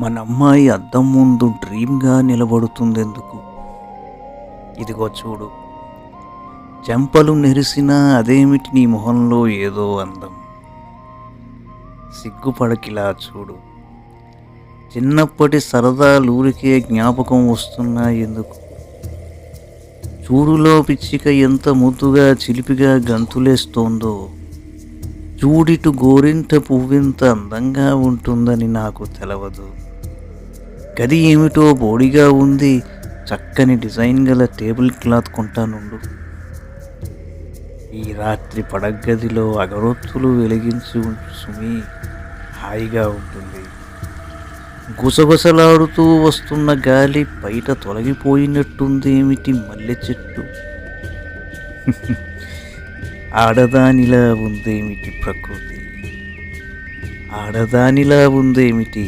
మన అమ్మాయి అద్దం ముందు డ్రీమ్గా నిలబడుతుందెందుకు? ఇదిగో చూడు, చెంపలు నెరిసినా అదేమిటి నీ మొహంలో ఏదో అందం. సిగ్గుపడకిలా చూడు, చిన్నప్పటి సరదాలూరికే జ్ఞాపకం వస్తున్నా ఎందుకు? చూడులో పిచ్చిక ఎంత ముద్దుగా చిలిపిగా గంతులేస్తోందో, చూడిటు గోరింట పువ్వింత అందంగా ఉంటుందని నాకు తెలవదు. గది ఏమిటో బోడిగా ఉంది, చక్కని డిజైన్ గల టేబుల్ క్లాత్ కొంటానుండు. ఈ రాత్రి పడగ్గదిలో అగరొత్తులు వెలిగించి ఉంచు సుమి, హాయిగా ఉంటుంది. గుసగుసలాడుతూ వస్తున్న గాలి బయట తొలగిపోయినట్టుందేమిటి మల్లె చెట్టు. ఆడదానిలా ఉందేమిటి ప్రకృతి, ఆడదానిలా ఉందేమిటి